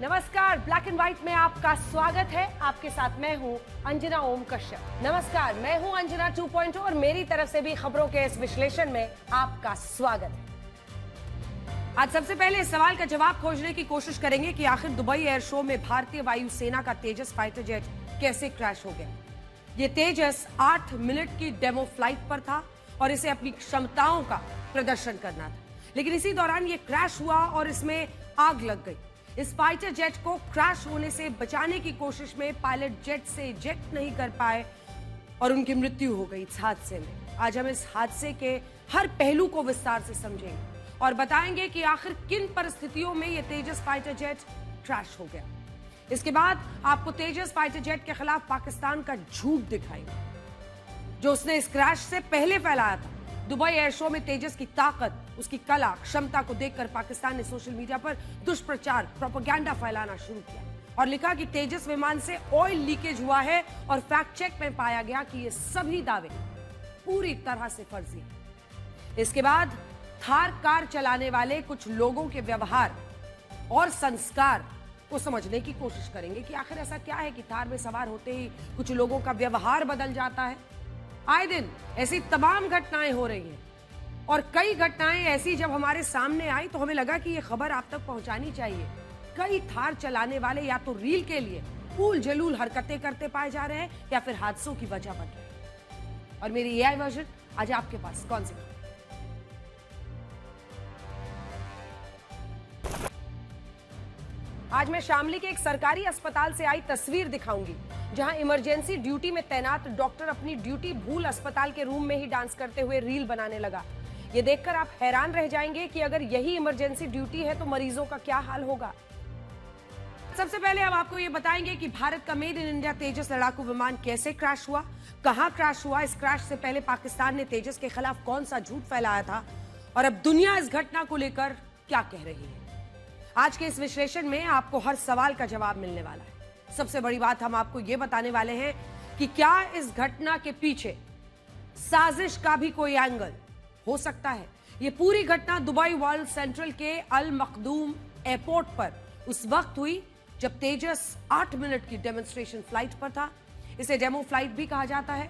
नमस्कार, black and white में आपका स्वागत है। आपके साथ मैं हूं अंजना ओम कश्यप। नमस्कार, मैं हूं अंजना 2.0 और मेरी तरफ से भी खबरों के इस विश्लेषण में आपका स्वागत है। आज सबसे पहले इस सवाल का जवाब खोजने की कोशिश करेंगे कि आखिर दुबई एयर शो में भारतीय वायुसेना का तेजस फाइटर जेट कैसे क्रैश हो गया। ये तेजस 8 मिनट की डेमो फ्लाइट पर था और इसे अपनी क्षमताओं का प्रदर्शन करना था, लेकिन इसी दौरान ये क्रैश हुआ और इसमें आग लग गई। इस फाइटर जेट को क्रैश होने से बचाने की कोशिश में पायलट जेट से इजेक्ट नहीं कर पाए और उनकी मृत्यु हो गई इस हादसे में। आज हम इस हादसे के हर पहलू को विस्तार से समझेंगे और बताएंगे कि आखिर किन परिस्थितियों में यह तेजस फाइटर जेट क्रैश हो गया। इसके बाद आपको तेजस फाइटर जेट के खिलाफ पाकिस्तान का झूठ दिखाएंगे जो उसने इस क्रैश से पहले फैलाया था। दुबई एयर शो में तेजस की ताकत, उसकी कला, क्षमता को देखकर पाकिस्तान ने सोशल मीडिया पर दुष्प्रचार, प्रोपेगेंडा फैलाना शुरू किया और लिखा कि तेजस विमान से ऑयल लीकेज हुआ है और फैक्ट चेक में पाया गया कि ये सभी दावे पूरी तरह से फर्जी हैं। इसके बाद थार कार चलाने वाले कुछ लोगों के व्यवहार और संस्कार को समझने की कोशिश करेंगे कि आखिर ऐसा क्या है कि थार में सवार होते ही कुछ लोगों का व्यवहार बदल जाता है। आए दिन ऐसी तमाम घटनाएं हो रही हैं और कई घटनाएं ऐसी जब हमारे सामने आई तो हमें लगा कि ये खबर आप तक पहुंचानी चाहिए। कई थार चलाने वाले या तो रील के लिए फूल जलूल हरकतें करते पाए जा रहे हैं या फिर हादसों की वजह बन रहे हैं। और मेरी एआई वर्जन आज आपके पास कौन सी? आज मैं शामली के एक सरकारी अस्पताल से आई तस्वीर दिखाऊंगी जहां इमरजेंसी ड्यूटी में तैनात डॉक्टर अपनी ड्यूटी भूल अस्पताल के रूम में ही डांस करते हुए रील बनाने लगा। ये देखकर आप हैरान रह जाएंगे कि अगर यही इमरजेंसी ड्यूटी है तो मरीजों का क्या हाल होगा। सबसे पहले हम आपको ये बताएंगे कि भारत का मेड इन इंडिया तेजस लड़ाकू विमान कैसे क्रैश हुआ, कहां क्रैश हुआ, इस क्रैश से पहले पाकिस्तान ने तेजस के खिलाफ कौन सा झूठ फैलाया था और अब दुनिया इस घटना को लेकर क्या कह रही है। आज के इस विश्लेषण में आपको हर सवाल का जवाब मिलने वाला है। सबसे बड़ी बात हम आपको यह बताने वाले हैं कि क्या इस घटना के पीछे साजिश का भी कोई एंगल हो सकता है। यह पूरी घटना दुबई वर्ल्ड सेंट्रल के अल मखदूम एयरपोर्ट पर उस वक्त हुई जब तेजस 8 मिनट की डेमोन्स्ट्रेशन फ्लाइट पर था। इसे डेमो फ्लाइट भी कहा जाता है,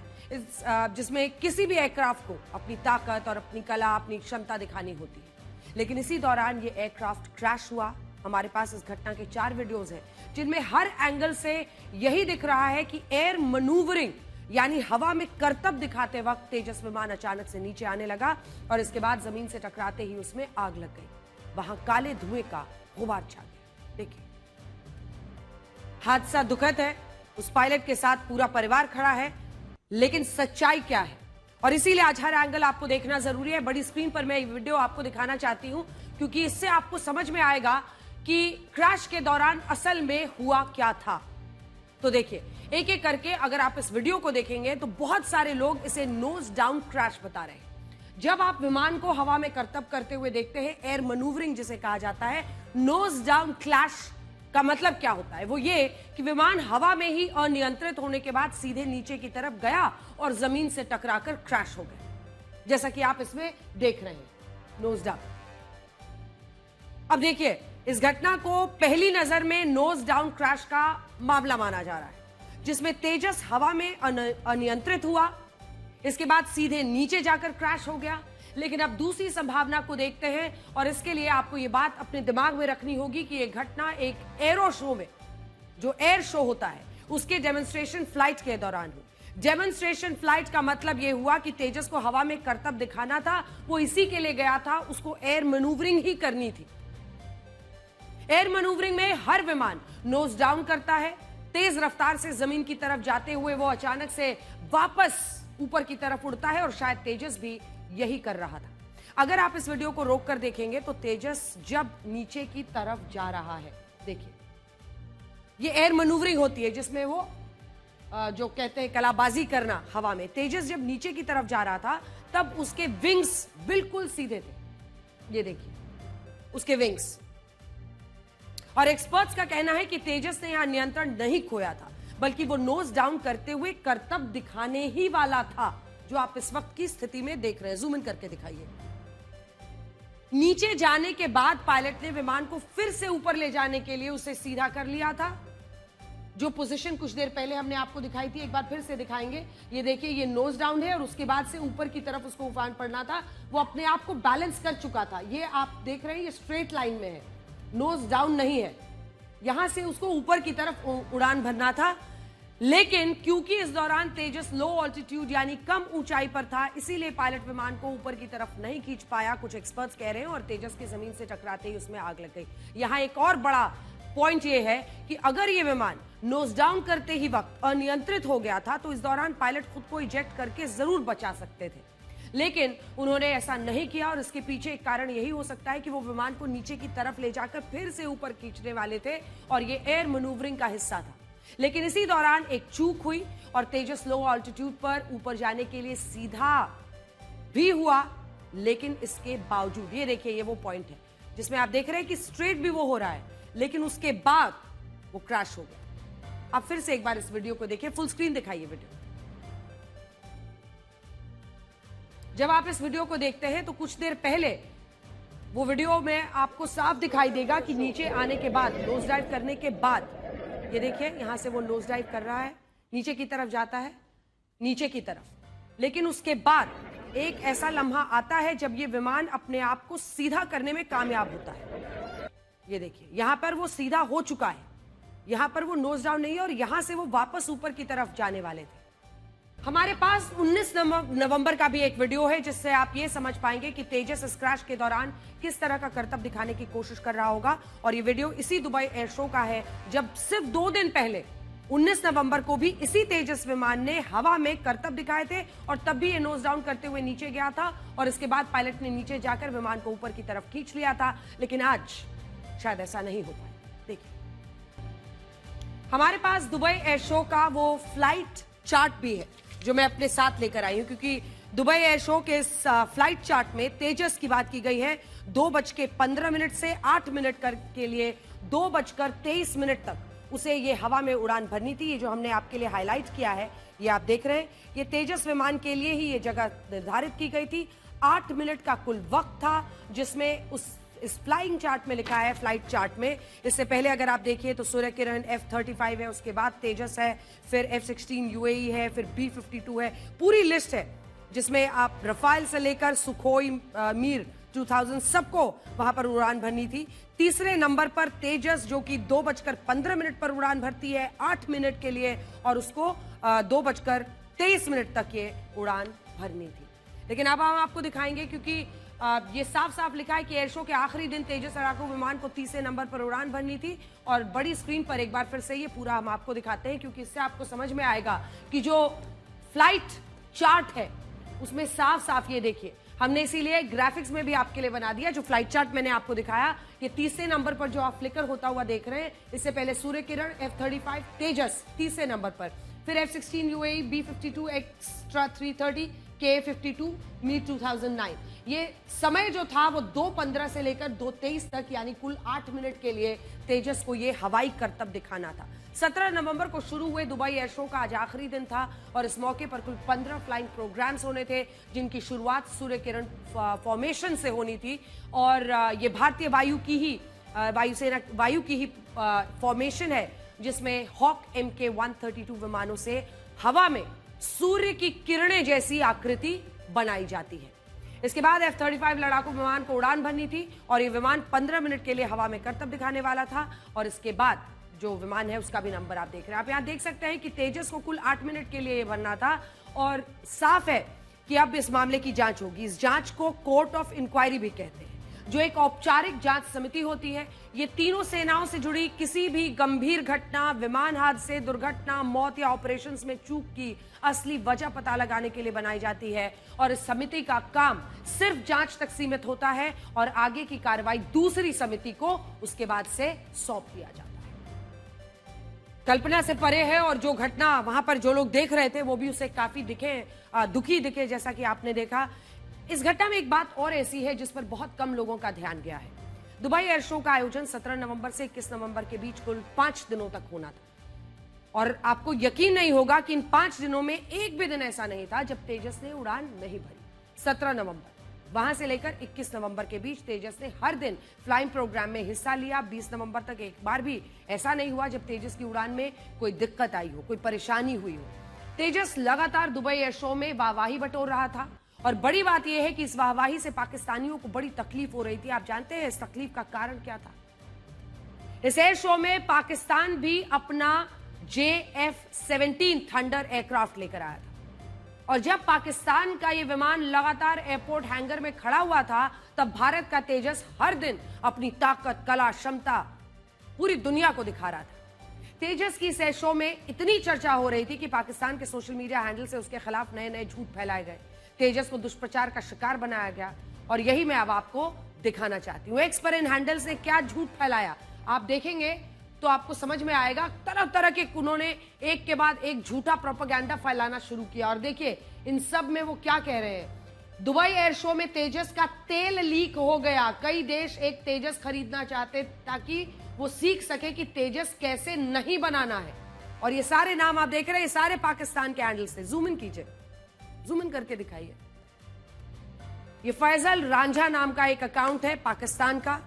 जिसमें किसी भी एयरक्राफ्ट को अपनी ताकत और अपनी कला, अपनी क्षमता दिखानी होती है। लेकिन इसी दौरान ये एयरक्राफ्ट क्रैश हुआ। हमारे पास इस घटना के 4 वीडियोस हैं जिनमें हर एंगल से यही दिख रहा है कि एयर मैन्यूवरिंग यानी हवा में करतब दिखाते वक्त तेजस विमान अचानक से नीचे आने लगा और इसके बाद जमीन से टकराते ही उसमें आग लग गई। वहां काले धुएं का गुबार छा गया। देखिए, हादसा दुखद है, उस पायलट के साथ पूरा परिवार खड़ा है, लेकिन सच्चाई क्या है और इसीलिए आज हर एंगल आपको देखना जरूरी है। बड़ी स्क्रीन पर मैं ये वीडियो आपको दिखाना चाहती हूं क्योंकि इससे आपको समझ में आएगा कि क्रैश के दौरान असल में हुआ क्या था। तो देखिए, एक एक करके अगर आप इस वीडियो को देखेंगे तो बहुत सारे लोग इसे नोज डाउन क्रैश बता रहे हैं। जब आप विमान को हवा में करतब करते हुए देखते हैं, एयर मैन्यूवरिंग जिसे कहा जाता है, नोज डाउन क्लैश का मतलब क्या होता है? वो ये कि विमान हवा में ही अनियंत्रित होने के बाद सीधे नीचे की तरफ गया और जमीन से टकराकर क्रैश हो गया, जैसा कि आप इसमें देख रहे हैं, नोज डाउन। अब देखिए, इस घटना को पहली नजर में नोज डाउन क्रैश का मामला माना जा रहा है, जिसमें तेजस हवा में अनियंत्रित हुआ, इसके बाद सीधे नीचे जाकर क्रैश हो गया। लेकिन अब दूसरी संभावना को देखते हैं और इसके लिए आपको यह बात अपने दिमाग में रखनी होगी कि यह घटना एक एरो शो में, जो एयर शो होता है, उसके डेमोन्स्ट्रेशन फ्लाइट के दौरान हुई। डेमोन्स्ट्रेशन फ्लाइट का मतलब यह हुआ कि तेजस को हवा में करतब दिखाना था, वो इसी के लिए गया था, उसको एयर मैन्यूवरिंग ही करनी थी। एयर मैन्यूवरिंग में हर विमान नोज डाउन करता है, तेज रफ्तार से जमीन की तरफ जाते हुए वो अचानक से वापस ऊपर की तरफ उड़ता है और शायद तेजस भी यही कर रहा था। अगर आप इस वीडियो को रोक कर देखेंगे तो तेजस जब नीचे की तरफ जा रहा है, देखिए, ये एयर मैन्यूवरिंग होती है जिसमें वो जो कहते हैं कलाबाजी करना हवा में। तेजस जब नीचे की तरफ जा रहा था तब उसके विंग्स बिल्कुल सीधे थे, ये देखिए उसके विंग्स। और एक्सपर्ट्स का कहना है कि तेजस ने यहां नियंत्रण नहीं खोया था, बल्कि वो नोज डाउन करते हुए करतब दिखाने ही वाला था, जो आप इस वक्त की स्थिति में देख रहे हैं। जूम इन करके दिखाइए। नीचे जाने के बाद पायलट ने विमान को फिर से ऊपर ले जाने के लिए उसे सीधा कर लिया था। जो पोजीशन कुछ देर पहले हमने आपको दिखाई थी, एक बार फिर से दिखाएंगे। ये देखिए, ये नोज डाउन है और उसके बाद से ऊपर की तरफ उसको उफान पड़ना था। वो अपने आप को बैलेंस कर चुका था। ये आप देख रहे हैं, ये स्ट्रेट लाइन में है, नोज डाउन नहीं है। यहां से उसको ऊपर की तरफ उड़ान भरना था, लेकिन क्योंकि इस दौरान तेजस लो ऑल्टीट्यूड यानी कम ऊंचाई पर था, इसीलिए पायलट विमान को ऊपर की तरफ नहीं खींच पाया, कुछ एक्सपर्ट्स कह रहे हैं, और तेजस की जमीन से टकराते ही उसमें आग लग गई। यहां एक और बड़ा पॉइंट यह है कि अगर यह विमान नोज डाउन करते ही वक्त अनियंत्रित हो गया था तो इस दौरान पायलट खुद को इजेक्ट करके जरूर बचा सकते थे, लेकिन उन्होंने ऐसा नहीं किया। और इसके पीछे एक कारण यही हो सकता है कि वो विमान को नीचे की तरफ ले जाकर फिर से ऊपर खींचने वाले थे और ये एयर मैन्यूवरिंग का हिस्सा था। लेकिन इसी दौरान एक चूक हुई और तेजस लो ऑल्टीट्यूड पर ऊपर जाने के लिए सीधा भी हुआ, लेकिन इसके बावजूद ये देखिए, ये वो पॉइंट है जिसमें आप देख रहे हैं कि स्ट्रेट भी वो हो रहा है, लेकिन उसके बाद वो क्रैश हो गया। आप फिर से एक बार इस वीडियो को देखिए, फुल स्क्रीन दिखाइए वीडियो। जब आप इस वीडियो को देखते हैं तो कुछ देर पहले वो वीडियो में आपको साफ दिखाई देगा कि नीचे आने के बाद, नोज डाइव करने के बाद, ये देखिए यहां से वो नोज डाइव कर रहा है, नीचे की तरफ जाता है, नीचे की तरफ, लेकिन उसके बाद एक ऐसा लम्हा आता है जब ये विमान अपने आप को सीधा करने में कामयाब होता है। ये देखिए, यहां पर वो सीधा हो चुका है, यहां पर वो नोज डाउन नहीं है और यहां से वो वापस ऊपर की तरफ जाने वाले थे। हमारे पास 19 नवंबर का भी एक वीडियो है जिससे आप ये समझ पाएंगे कि तेजस इस क्रैश के दौरान किस तरह का करतब दिखाने की कोशिश कर रहा होगा। और ये वीडियो इसी दुबई एयर शो का है जब सिर्फ 2 दिन पहले 19 नवंबर को भी इसी तेजस विमान ने हवा में करतब दिखाए थे और तब भी ये नोज डाउन करते हुए नीचे गया था और इसके बाद पायलट ने नीचे जाकर विमान को ऊपर की तरफ खींच लिया था। लेकिन आज शायद ऐसा नहीं हो पाया। देखिए, हमारे पास दुबई एयर शो का वो फ्लाइट चार्ट भी है जो मैं अपने साथ लेकर आई हूं, क्योंकि दुबई एयर शो के इस फ्लाइट चार्ट में तेजस की बात की गई है। 2:15 से 8 मिनट के लिए 2:23 तक उसे ये हवा में उड़ान भरनी थी। ये जो हमने आपके लिए हाईलाइट किया है, ये आप देख रहे हैं, ये तेजस विमान के लिए ही ये जगह निर्धारित की गई थी। 8 मिनट का कुल वक्त था जिसमें इस फ्लाइंग चार्ट में लिखा है, फ्लाइट चार्ट में। इससे पहले अगर आप देखिए तो सूर्य किरण F-35 है, उसके बाद तेजस है, फिर F-16 UAE है, फिर B-52 है, पूरी लिस्ट है जिसमें आप रफाल से लेकर सुखोई मीर 2000 सबको वहां पर उड़ान भरनी थी। तीसरे नंबर पर तेजस जो कि 2:15 पर उड़ान भरती है 8 मिनट के लिए और उसको 2:23 तक ये उड़ान भरनी थी। लेकिन अब हम आपको दिखाएंगे, क्योंकि ये साफ साफ लिखा है कि एयर शो के आखिरी दिन तेजस लड़ाकू विमान को तीसरे नंबर पर उड़ान भरनी थी। और बड़ी स्क्रीन पर एक बार फिर से ये पूरा हम आपको दिखाते हैं, क्योंकि इससे आपको समझ में आएगा कि जो फ्लाइट चार्ट है उसमें साफ साफ ये देखिए, हमने इसीलिए ग्राफिक्स में भी आपके लिए बना दिया। जो फ्लाइट चार्ट मैंने आपको दिखाया, ये तीसरे नंबर पर जो आप फ्लिकर होता हुआ देख रहे हैं, इससे पहले सूर्य किरण F-35 तेजस तीसरे नंबर पर, फिर F-16 UAE, B-52 extra 330, K-52 Mir 2009। ये समय जो था वो 2:15 से लेकर 2:23 तक, यानी कुल 8 मिनट के लिए तेजस को ये हवाई करतब दिखाना था। 17 नवंबर को शुरू हुए दुबई एयर शो का आज आखिरी दिन था और इस मौके पर कुल 15 फ्लाइंग प्रोग्राम्स होने थे, जिनकी शुरुआत सूर्य किरण फॉर्मेशन से होनी थी। और ये भारतीय वायु की ही फॉर्मेशन है जिसमें हॉक MK-132 विमानों से हवा में सूर्य की किरणें जैसी आकृति बनाई जाती है। इसके बाद F-35 लड़ाकू विमान को उड़ान भरनी थी और ये विमान 15 मिनट के लिए हवा में करतब दिखाने वाला था। और इसके बाद जो विमान है उसका भी नंबर आप देख रहे हैं। आप यहां देख सकते हैं कि तेजस को कुल 8 मिनट के लिए ये भरना था और साफ है कि अब इस मामले की जांच होगी। इस जांच को कोर्ट ऑफ इंक्वायरी भी कहते हैं, जो एक औपचारिक जांच समिति होती है। ये तीनों सेनाओं से जुड़ी किसी भी गंभीर घटना, विमान हादसे, दुर्घटना, मौत या ऑपरेशंस में चूक की असली वजह पता लगाने के लिए बनाई जाती है। और इस समिति का काम सिर्फ जांच तक सीमित होता है और आगे की कार्रवाई दूसरी समिति को उसके बाद से सौंप दिया जाता है। कल्पना से परे है और जो घटना वहां पर जो लोग देख रहे थे वो भी उसे काफी दुखी दिखे, जैसा कि आपने देखा। इस घटना में एक बात और ऐसी है जिस पर बहुत कम लोगों का ध्यान गया है। दुबई एयर शो का आयोजन 17 नवंबर से 21 नवंबर के बीच कुल 5 दिनों तक होना था और आपको यकीन नहीं होगा कि इन 5 दिनों में एक भी दिन ऐसा नहीं था जब तेजस ने उड़ान नहीं भरी। 17 नवंबर वहां से लेकर 21 नवंबर के बीच तेजस ने हर दिन फ्लाइंग प्रोग्राम में हिस्सा लिया। 20 नवंबर तक एक बार भी ऐसा नहीं हुआ जब तेजस की उड़ान में कोई दिक्कत आई हो, कोई परेशानी हुई हो। तेजस लगातार दुबई एयर शो में वाहवाही बटोर रहा था और बड़ी बात यह है कि इस वाहवाही से पाकिस्तानियों को बड़ी तकलीफ हो रही थी। आप जानते हैं इस तकलीफ का कारण क्या था? इस एयर शो में पाकिस्तान भी अपना JF-17 थंडर एयरक्राफ्ट लेकर आया था और जब पाकिस्तान का यह विमान लगातार एयरपोर्ट हैंगर में खड़ा हुआ था, तब भारत का तेजस हर दिन अपनी ताकत, कला, क्षमता पूरी दुनिया को दिखा रहा था। तेजस की इस एयर शो में इतनी चर्चा हो रही थी कि पाकिस्तान के सोशल मीडिया हैंडल से उसके खिलाफ नए नए झूठ फैलाए गए। तेजस को दुष्प्रचार का शिकार बनाया गया और यही मैं अब आपको दिखाना चाहती हूं। एक्स पर इन हैंडल्स ने क्या झूठ फैलाया, आप देखेंगे तो आपको समझ में आएगा। तरह तरह के उन्होंने एक के बाद एक झूठा प्रोपेगेंडा फैलाना शुरू किया और देखिए इन सब में वो क्या कह रहे हैं। दुबई एयर शो में तेजस का तेल लीक हो गया। कई देश एक तेजस खरीदना चाहते ताकि वो सीख सके कि तेजस कैसे नहीं बनाना है। और ये सारे नाम आप देख रहे हैं, ये सारे पाकिस्तान के हैंडल्स थे। जूम इन कीजिए, जूम इन करके दिखाइए। ये फैजल रांझा नाम का एक अकाउंट है पाकिस्तान का,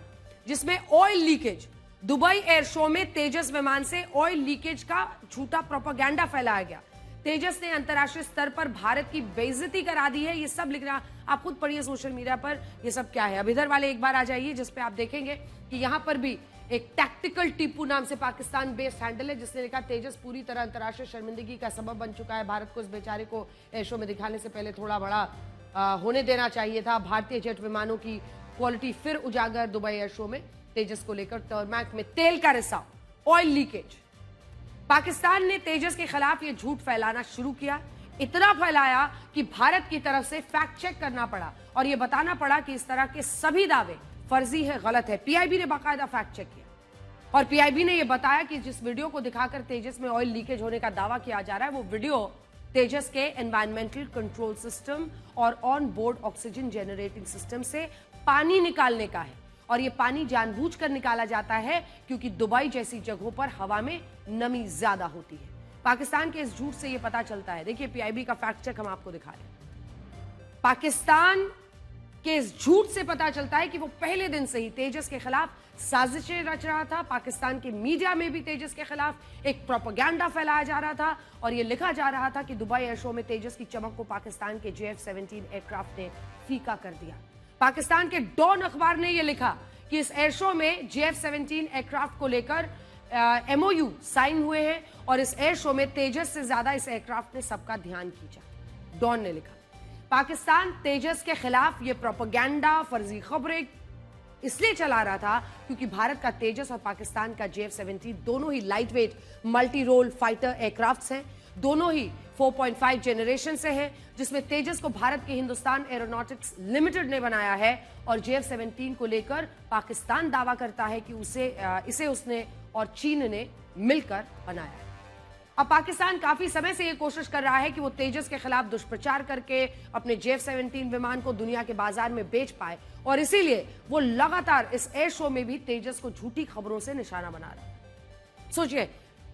जिसमें oil leakage, Dubai air show में तेजस विमान से ऑयल लीकेज का झूठा प्रोपेगेंडा फैलाया गया। तेजस ने अंतर्राष्ट्रीय स्तर पर भारत की बेइज्जती करा दी है। ये सब लिखना आप खुद पढ़िए सोशल मीडिया पर, ये सब क्या है। अब इधर वाले एक बार आ जाइए जिसपे आप देखेंगे कि यहां पर भी एक टैक्टिकल टीपू नाम से पाकिस्तान बेस्ड हैंडल है, जिसने लिखा तेजस पूरी तरह अंतर्राष्ट्रीय शर्मिंदगी का सबब बन चुका है। भारत को इस बेचारे को एयर शो में दिखाने से पहले थोड़ा बड़ा होने देना चाहिए था। भारतीय जेट विमानों की क्वालिटी फिर उजागर। दुबई एयर शो में तेजस को लेकर टरमैक में तेल का रिसाव, ऑयल लीकेज। पाकिस्तान ने तेजस के खिलाफ यह झूठ फैलाना शुरू किया। इतना फैलाया कि भारत की तरफ से फैक्ट चेक करना पड़ा और यह बताना पड़ा कि इस तरह के सभी दावे फर्जी है, गलत है। पीआईबी ने बाकायदा फैक्ट चेक किया और पीआईबी ने यह बताया कि जिस वीडियो को दिखाकर तेजस में ऑयल लीकेज होने का दावा किया जा रहा है, वो वीडियो तेजस के एनवायरमेंटल कंट्रोल सिस्टम और on board oxygen generating system से पानी निकालने का है। और ये पानी जानबूझकर निकाला जाता है क्योंकि दुबई जैसी जगहों पर हवा में नमी ज्यादा होती है। पाकिस्तान के इस झूठ से ये पता चलता है। देखिए पीआईबी का फैक्ट चेक हम आपको दिखा रहे हैं। पाकिस्तान के इस झूठ से पता चलता है कि वो पहले दिन से ही तेजस के खिलाफ साजिशें रच रहा था। पाकिस्तान के मीडिया में भी तेजस के खिलाफ एक प्रोपेगेंडा फैलाया जा रहा था और ये लिखा जा रहा था कि दुबई एयर शो में तेजस की चमक को पाकिस्तान के JF-17 एयरक्राफ्ट ने फीका कर दिया। पाकिस्तान के डॉन अखबार ने यह लिखा कि इस एयर शो में JF-17 एयरक्राफ्ट को लेकर MOU साइन हुए हैं और इस एयर शो में तेजस से ज्यादा इस एयरक्राफ्ट ने सबका ध्यान खींचा। डॉन ने लिखा पाकिस्तान तेजस के खिलाफ यह प्रोपेगेंडा, फर्जी खबरें इसलिए चला रहा था क्योंकि भारत का तेजस और पाकिस्तान का JF-17 दोनों ही light weight multi role fighter aircraft हैं। दोनों ही 4.5 जेनरेशन से हैं, जिसमें तेजस को भारत के हिंदुस्तान एरोनॉटिक्स लिमिटेड ने बनाया है और JF-17 को लेकर पाकिस्तान दावा करता है कि इसे उसने और चीन ने मिलकर बनाया है। अब पाकिस्तान काफी समय से यह कोशिश कर रहा है कि वो तेजस के खिलाफ दुष्प्रचार करके अपने JF-17 विमान को दुनिया के बाजार में बेच पाए और इसीलिए वो लगातार इस एयर शो में भी तेजस को झूठी खबरों से निशाना बना रहा है। सोचिए,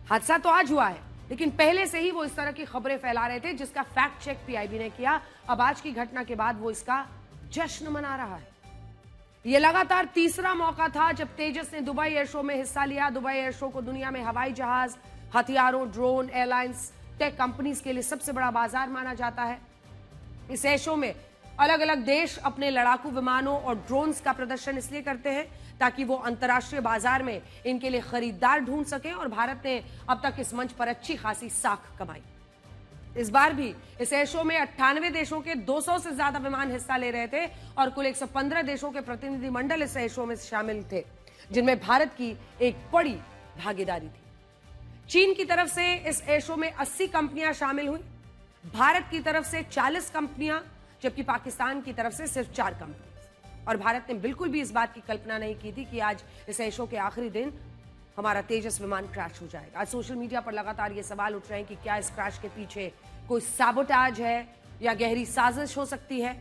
हादसा तो आज हुआ है, लेकिन पहले से ही वो इस तरह की खबरें फैला रहे थे जिसका फैक्ट चेक पीआईबी ने किया। अब आज की घटना के बाद वो इसका जश्न मना रहा है। यह लगातार तीसरा मौका था जब तेजस ने दुबई एयर शो में हिस्सा लिया। दुबई एयर शो को दुनिया में हवाई जहाज, हथियारों, ड्रोन, एयरलाइंस, टेक कंपनीज के लिए सबसे बड़ा बाजार माना जाता है। इस एयर शो में अलग अलग देश अपने लड़ाकू विमानों और ड्रोन्स का प्रदर्शन इसलिए करते हैं ताकि वो अंतर्राष्ट्रीय बाजार में इनके लिए खरीदार ढूंढ सकें और भारत ने अब तक इस मंच पर अच्छी खासी साख कमाई। इस बार भी इस एयर शो में 98 देशों के 200 से ज्यादा विमान हिस्सा ले रहे थे और कुल 115 देशों के प्रतिनिधिमंडल इस एयर शो में शामिल थे, जिनमें भारत की एक बड़ी भागीदारी थी। चीन की तरफ से इस एयर शो में 80 कंपनियां शामिल हुई, भारत की तरफ से 40 कंपनियां, जबकि पाकिस्तान की तरफ से सिर्फ 4 कंपनी। और भारत ने बिल्कुल भी इस बात की कल्पना नहीं की थी कि आज इस एयर शो के आखिरी दिन हमारा तेजस विमान क्रैश हो जाएगा। आज सोशल मीडिया पर लगातार ये सवाल उठ रहे हैं कि क्या इस क्रैश के पीछे कोई सैबोटाज है या गहरी साजिश हो सकती है,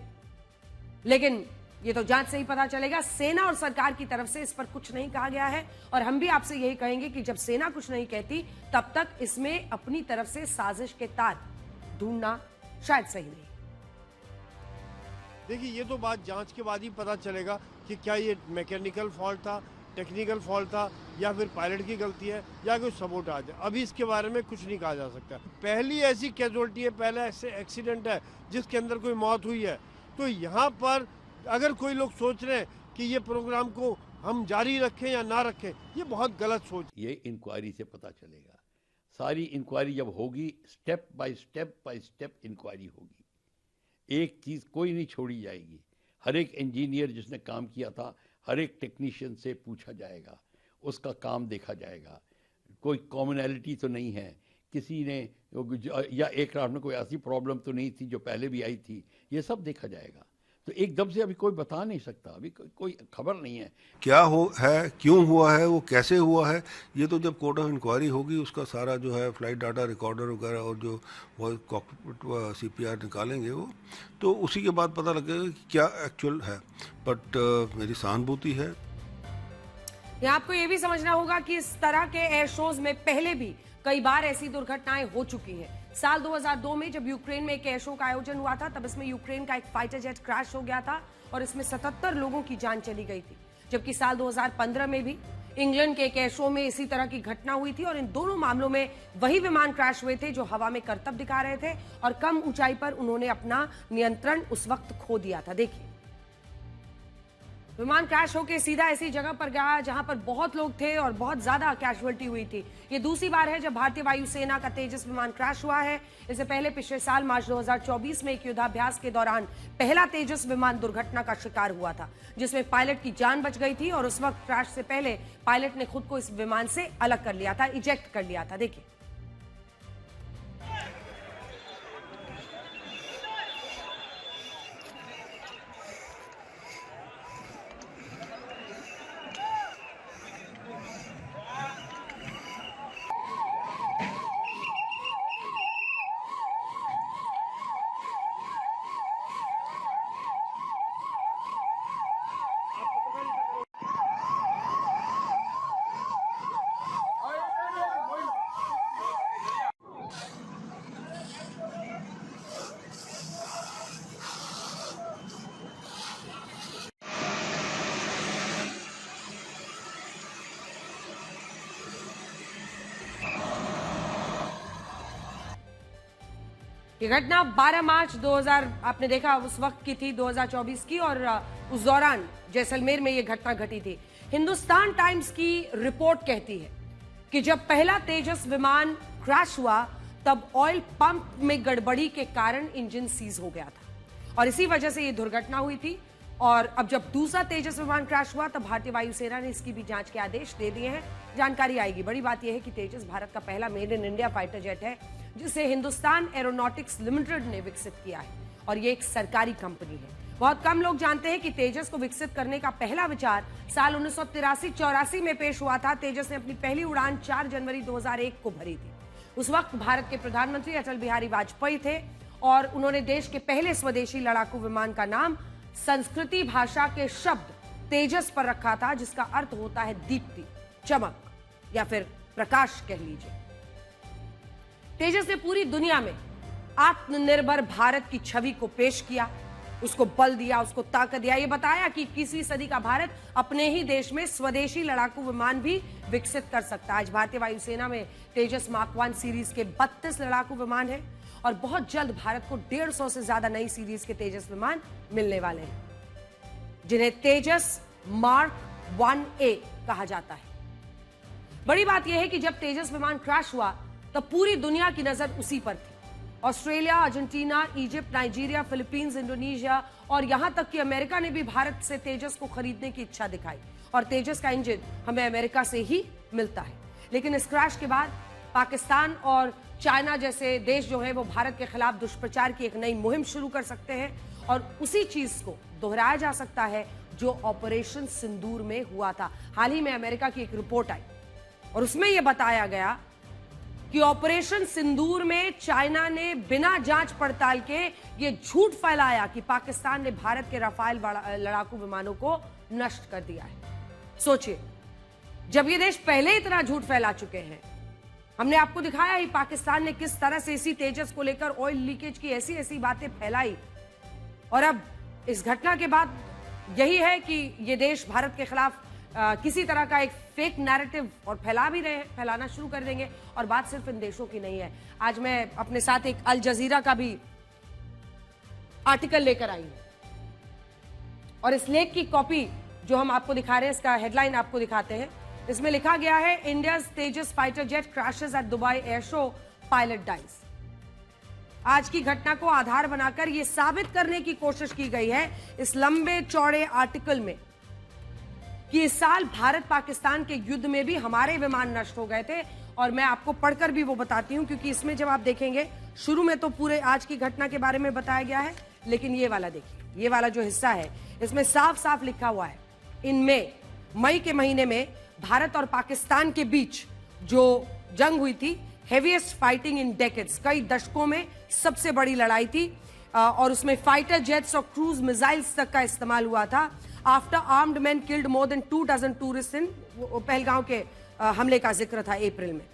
लेकिन ये तो जांच से ही पता चलेगा। सेना और सरकार की तरफ से इस पर कुछ नहीं कहा गया है और हम भी आपसे यही कहेंगे कि जब सेना कुछ नहीं कहती तब तक इसमें अपनी तरफ से साजिश के तार ढूंढना शायद सही नहीं। देखिए ये तो बात जांच के बाद ही पता चलेगा कि क्या ये मैकेनिकल फॉल्ट था, टेक्निकल फॉल्ट था, या फिर पायलट की गलती है, या कोई सबोटाज है। अभी इसके बारे में कुछ नहीं कहा जा सकता। पहली ऐसी कैजुअल्टी है, पहला ऐसे एक्सीडेंट है जिसके अंदर कोई मौत हुई है। तो यहाँ पर अगर कोई लोग सोच रहे हैं कि ये प्रोग्राम को हम जारी रखें या ना रखें, ये बहुत गलत सोच। ये इंक्वायरी से पता चलेगा। सारी इंक्वायरी जब होगी, स्टेप बाय स्टेप इंक्वायरी होगी। एक चीज़ कोई नहीं छोड़ी जाएगी। हर एक इंजीनियर जिसने काम किया था, हर एक टेक्नीशियन से पूछा जाएगा, उसका काम देखा जाएगा। कोई कॉमनैलिटी तो नहीं है, किसी ने या एयरक्राफ्ट में कोई ऐसी प्रॉब्लम तो नहीं थी जो पहले भी आई थी, ये सब देखा जाएगा। तो एकदम से अभी कोई बता नहीं सकता, अभी कोई खबर नहीं है क्या हो है, क्यों हुआ है, वो कैसे हुआ है। ये तो जब कोर्ट ऑफ इंक्वायरी होगी, उसका सारा जो है फ्लाइट डाटा रिकॉर्डर वगैरह और जो वो कॉकपिट CPR निकालेंगे वो, तो उसी के बाद पता लगेगा कि क्या एक्चुअल है। बट मेरी सहानुभूति है। यहाँ आपको ये भी समझना होगा कि इस तरह के एयर शोज में पहले भी कई बार ऐसी दुर्घटनाएं हो चुकी हैं। साल 2002 में जब यूक्रेन में एक एयर शो का आयोजन हुआ था, तब इसमें यूक्रेन का एक फाइटर जेट क्रैश हो गया था और इसमें 77 लोगों की जान चली गई थी। जबकि साल 2015 में भी इंग्लैंड के एक एयर शो में इसी तरह की घटना हुई थी और इन दोनों मामलों में वही विमान क्रैश हुए थे जो हवा में करतब दिखा रहे थे और कम ऊंचाई पर उन्होंने अपना नियंत्रण उस वक्त खो दिया था। देखिए, विमान क्रैश होकर सीधा ऐसी जगह पर गया जहां पर बहुत लोग थे और बहुत ज्यादा कैजुअल्टी हुई थी। ये दूसरी बार है जब भारतीय वायुसेना का तेजस विमान क्रैश हुआ है। इससे पहले पिछले साल मार्च 2024 में एक युद्धाभ्यास के दौरान पहला तेजस विमान दुर्घटना का शिकार हुआ था, जिसमें पायलट की जान बच गई थी और उस वक्त क्रैश से पहले पायलट ने खुद को इस विमान से अलग कर लिया था, इजेक्ट कर लिया था। देखिए, ये घटना 12 मार्च 2000 आपने देखा उस वक्त की थी, 2024 की, और उस दौरान जैसलमेर में ये घटना घटी थी। हिंदुस्तान टाइम्स की रिपोर्ट कहती है कि जब पहला तेजस विमान क्रैश हुआ तब ऑयल पंप में गड़बड़ी के कारण इंजन सीज हो गया था और इसी वजह से ये दुर्घटना हुई थी। और अब जब दूसरा तेजस विमान क्रैश हुआ तब भारतीय वायुसेना ने इसकी भी जांच के आदेश दे दिए हैं, जानकारी आएगी। बड़ी बात यह है कि तेजस भारत का पहला made in India fighter jet है जिसे हिंदुस्तान एरोनॉटिक्स लिमिटेड ने विकसित किया है और ये एक सरकारी कंपनी है। बहुत कम लोग जानते हैं कि तेजस को विकसित करने का पहला विचार साल 1983-84 में पेश हुआ था। तेजस ने अपनी पहली उड़ान 4 जनवरी 2001 को भरी थी। उस वक्त भारत के प्रधानमंत्री अटल बिहारी वाजपेयी थे और उन्होंने देश के पहले स्वदेशी लड़ाकू विमान का नाम संस्कृति भाषा के शब्द तेजस पर रखा था, जिसका अर्थ होता है दीप्ति, चमक या फिर प्रकाश कह लीजिए। तेजस ने पूरी दुनिया में आत्मनिर्भर भारत की छवि को पेश किया, उसको बल दिया, उसको ताकत दिया। ये बताया कि 21वीं सदी का भारत अपने ही देश में स्वदेशी लड़ाकू विमान भी विकसित कर सकता है। आज भारतीय वायुसेना में तेजस मार्क 1 सीरीज के 32 लड़ाकू विमान हैं और बहुत जल्द भारत को 150 से ज्यादा नई सीरीज के तेजस विमान मिलने वाले हैं, जिन्हें तेजस मार्क 1A कहा जाता है। बड़ी बात यह है कि जब तेजस विमान क्रैश हुआ तब पूरी दुनिया की नजर उसी पर थी। Australia, Argentina, Egypt, Nigeria, Philippines, Indonesia और यहां तक कि अमेरिका ने भी भारत से तेजस को खरीदने की इच्छा दिखाई और तेजस का इंजन हमें अमेरिका से ही मिलता है। लेकिन इस क्रैश के बाद पाकिस्तान और चाइना जैसे देश जो है वो भारत के खिलाफ दुष्प्रचार की एक नई मुहिम शुरू कर सकते हैं और उसी चीज को दोहराया जा सकता है जो ऑपरेशन सिंदूर में हुआ था। हाल ही में अमेरिका की एक रिपोर्ट आई और उसमें यह बताया गया कि ऑपरेशन सिंदूर में चाइना ने बिना जांच पड़ताल के ये झूठ फैलाया कि पाकिस्तान ने भारत के राफेल लड़ाकू विमानों को नष्ट कर दिया है। सोचिए, जब ये देश पहले इतना झूठ फैला चुके हैं, हमने आपको दिखाया ही पाकिस्तान ने किस तरह से इसी तेजस को लेकर ऑयल लीकेज की ऐसी ऐसी बातें फैलाई और अब इस घटना के बाद यही है कि ये देश भारत के खिलाफ किसी तरह का एक फेक नैरेटिव और फैलाना शुरू कर देंगे। और बात सिर्फ इन देशों की नहीं है। आज मैं अपने साथ एक अल जजीरा का भी आर्टिकल लेकर आई हूं और इस लेख की कॉपी जो हम आपको दिखा रहे हैं, इसका हेडलाइन आपको दिखाते हैं। इसमें लिखा गया है, India's Tejas fighter jet crashes at Dubai air show, pilot dies. आज की घटना को आधार बनाकर यह साबित करने की कोशिश की गई है इस लंबे चौड़े आर्टिकल में कि इस साल भारत पाकिस्तान के युद्ध में भी हमारे विमान नष्ट हो गए थे। और मैं आपको पढ़कर भी वो बताती हूं, क्योंकि इसमें जब आप देखेंगे, शुरू में तो पूरे आज की घटना के बारे में बताया गया है, लेकिन ये वाला देखिए, ये वाला जो हिस्सा है इसमें साफ साफ लिखा हुआ है, इनमें मई के महीने में भारत और पाकिस्तान के बीच जो जंग हुई थी, हेवीएस्ट फाइटिंग इन डेकेड्स, कई दशकों में सबसे बड़ी लड़ाई थी, और उसमें फाइटर जेट्स और क्रूज मिसाइल्स तक का इस्तेमाल हुआ था। After armed man killed more than 2 dozen tourist in, Pahalgam के हमले का जिक्र था अप्रैल में।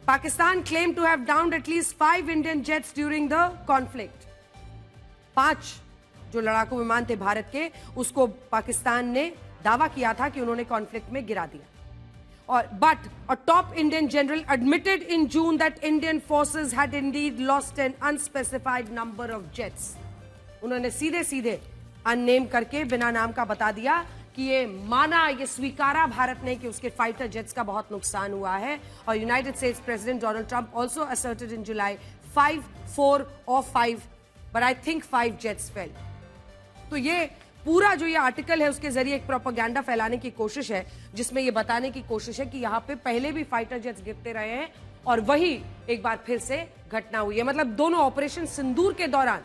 Pakistan claim to have downed at least 5 Indian jets during the conflict. 5 जो लड़ाकू विमान थे भारत के, उसको पाकिस्तान ने दावा किया था कि उन्होंने कॉन्फ्लिक्ट में गिरा दिया। और but a top Indian general admitted in June that Indian forces had Indeed lost N unspecified number of jets. उन्होंने सीधे सीधे अननेम करके, बिना नाम का बता दिया कि ये माना, ये स्वीकारा भारत ने कि उसके फाइटर जेट्स का बहुत नुकसान हुआ है। और United States president Donald Trump also asserted in July 5, 4 और 5, but I think 5 jets fell. तो ये पूरा जो ये आर्टिकल है उसके जरिए एक प्रोपेगेंडा फैलाने की कोशिश है, जिसमें ये बताने की कोशिश है कि यहां पे पहले भी फाइटर जेट्स गिरते रहे हैं और वही एक बार फिर से घटना हुई है। मतलब दोनों ऑपरेशन सिंदूर के दौरान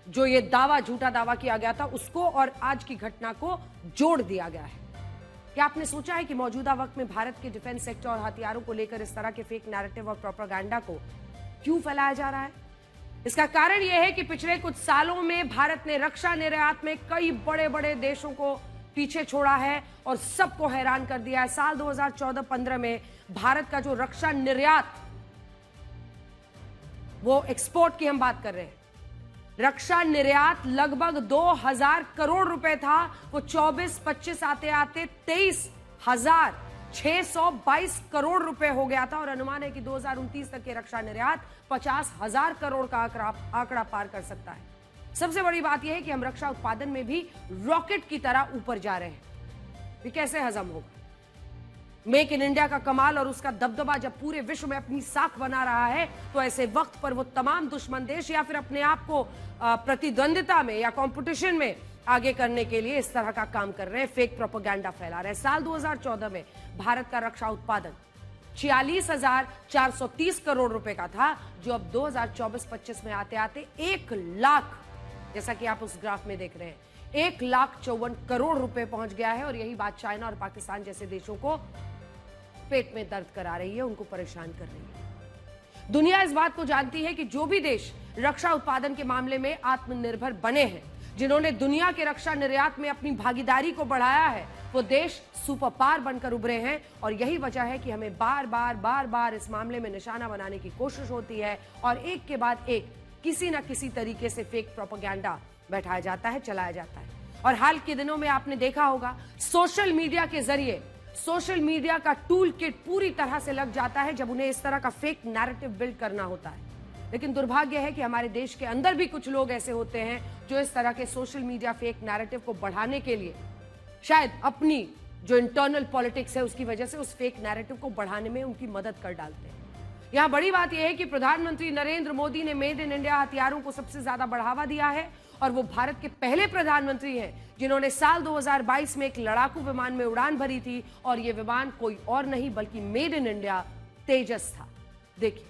जो ये दावा, झूठा दावा किया गया था, उसको और आज की घटना को जोड़ दिया गया है। क्या आपने सोचा है कि मौजूदा वक्त में भारत के डिफेंस सेक्टर और हथियारों को लेकर इस तरह के फेक नैरेटिव और प्रोपेगेंडा को क्यों फैलाया जा रहा है? इसका कारण यह है कि पिछले कुछ सालों में भारत ने रक्षा निर्यात में कई बड़े बड़े देशों को पीछे छोड़ा है और सबको हैरान कर दिया है। साल 2014-15 में भारत का जो रक्षा निर्यात, वो एक्सपोर्ट की हम बात कर रहे हैं, रक्षा निर्यात लगभग 2000 करोड़ रुपए था। वो 24-25 आते आते 23,622 करोड़ रुपए हो गया था। और अनुमान है कि 2029 तक के रक्षा निर्यात 50,000 करोड़ का आंकड़ा पार कर सकता है। सबसे बड़ी बात यह है कि हम रक्षा उत्पादन में भी रॉकेट की तरह ऊपर जा रहे हैं। ये कैसे हजम होगा? मेक इन इंडिया का कमाल और उसका दबदबा जब पूरे विश्व में अपनी साख बना रहा है, तो ऐसे वक्त पर वो तमाम दुश्मन देश या फिर अपने आप को प्रतिद्वंदिता में या कंपटीशन में आगे करने के लिए इस तरह का काम कर रहे हैं, फेक प्रोपेगेंडा फैला रहे हैं। साल 2014 में भारत का रक्षा उत्पादन 46,430 करोड़ रुपए का था, जो अब 2024-25 में आते आते 1 लाख, जैसा कि आप उस ग्राफ में देख रहे हैं, 1,54 करोड़ रुपए पहुंच गया है। और यही बात चाइना और पाकिस्तान जैसे देशों को पेट में दर्द करा रही है, उनको परेशान कर रही है। दुनिया इस बात को जानती है कि जो भी देश रक्षा उत्पादन के मामले में आत्मनिर्भर बने हैं, जिन्होंने दुनिया के रक्षा निर्यात में अपनी भागीदारी को बढ़ाया है, वो देश सुपर पावर बनकर उभरे हैं। और यही वजह है कि हमें बार बार इस मामले में निशाना बनाने की कोशिश होती है और एक के बाद एक किसी ना किसी तरीके से फेक प्रोपेगेंडा बैठाया जाता है, चलाया जाता है। और हाल के दिनों में आपने देखा होगा, सोशल मीडिया के जरिए, सोशल मीडिया का टूल किट पूरी तरह से लग जाता है जब उन्हें इस तरह का फेक नैरेटिव बिल्ड करना होता है। लेकिन दुर्भाग्य है कि हमारे देश के अंदर भी कुछ लोग ऐसे होते हैं जो इस तरह के सोशल मीडिया फेक नैरेटिव को बढ़ाने के लिए, शायद अपनी जो इंटरनल पॉलिटिक्स है उसकी वजह से, उस फेक नैरेटिव को बढ़ाने में उनकी मदद कर डालते हैं। यहां बड़ी बात यह है कि प्रधानमंत्री नरेंद्र मोदी ने मेड इन इंडिया हथियारों को सबसे ज्यादा बढ़ावा दिया है और वो भारत के पहले प्रधानमंत्री हैं जिन्होंने साल 2022 में एक लड़ाकू विमान में उड़ान भरी थी। और ये विमान कोई और नहीं बल्कि मेड इन इंडिया तेजस था। देखिए,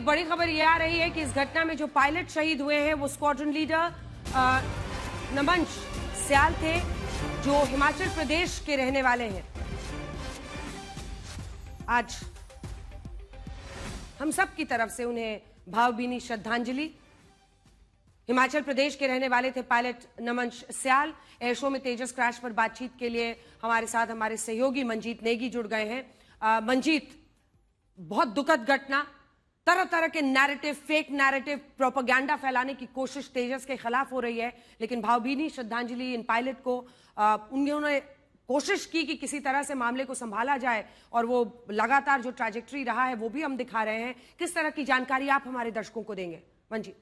बड़ी खबर ये आ रही है कि इस घटना में जो पायलट शहीद हुए हैं वो स्क्वाड्रन लीडर नमंश स्याल थे, जो हिमाचल प्रदेश के रहने वाले हैं। आज हम सब की तरफ से उन्हें भावभीनी श्रद्धांजलि। हिमाचल प्रदेश के रहने वाले थे पायलट नमंश स्याल। एयर शो में तेजस क्रैश पर बातचीत के लिए हमारे साथ हमारे सहयोगी मंजीत नेगी जुड़ गए हैं। मंजीत, बहुत दुखद घटना, तरह तरह के नैरेटिव, फेक नैरेटिव, प्रोपेगेंडा फैलाने की कोशिश तेजस के खिलाफ हो रही है, लेकिन भावभीनी श्रद्धांजलि इन पायलट को उन्होंने कोशिश की कि किसी तरह से मामले को संभाला जाए, और वो लगातार जो ट्रैजेक्टरी रहा है वो भी हम दिखा रहे हैं। किस तरह की जानकारी आप हमारे दर्शकों को देंगे मंजीत?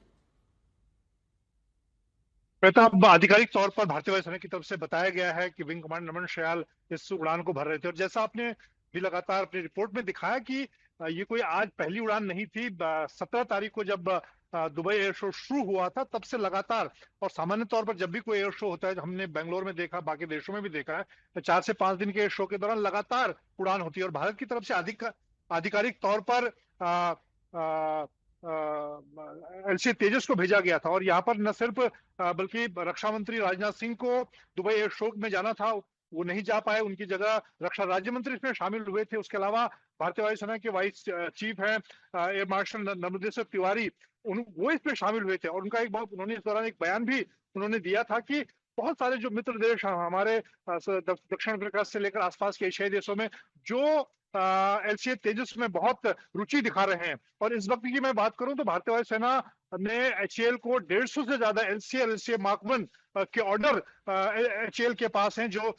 अब आधिकारिक तौर पर भारतीय वायुसेना की तरफ से बताया गया है कि विंग कमांडर नमन शयाल इस उड़ान को भर रहे थे, और जैसा आपने भी लगातार अपनी रिपोर्ट में दिखाया कि ये कोई आज पहली उड़ान नहीं थी। 17 तारीख को जब दुबई एयर शो शुरू हुआ था तब से लगातार, और सामान्य तौर पर जब भी कोई एयर शो होता है, हमने बेंगलोर में देखा, बाकी देशों में भी देखा है, तो 4 से 5 दिन के एयर शो के दौरान लगातार उड़ान होती है। और भारत की तरफ से आधिकारिक तौर पर एलसी तेजस को भेजा गया था, और यहाँ पर न सिर्फ बल्कि रक्षा मंत्री राजनाथ सिंह को दुबई एयर शो में जाना था, वो नहीं जा पाए, उनकी जगह रक्षा राज्य मंत्री इसमें शामिल हुए थे। उसके अलावा भारतीय वायुसेना के वाइस चीफ हैं एयर मार्शल नर्मदेश्वर तिवारी, वो इसमें शामिल हुए थे। और उनका उन्होंने इस दौरान एक बयान भी उन्होंने दिया था कि बहुत सारे जो मित्र देश हमारे दक्षिण अफ्रीका से लेकर आसपास के एशियाई देशों में जो एलसीए तेजस में बहुत रुचि दिखा रहे हैं। और इस वक्त की मैं बात करूं तो भारतीय वायुसेना ने एचएएल को 150 से ज्यादा एलसीए मार्क 1 के ऑर्डर एचएएल के पास हैं, जो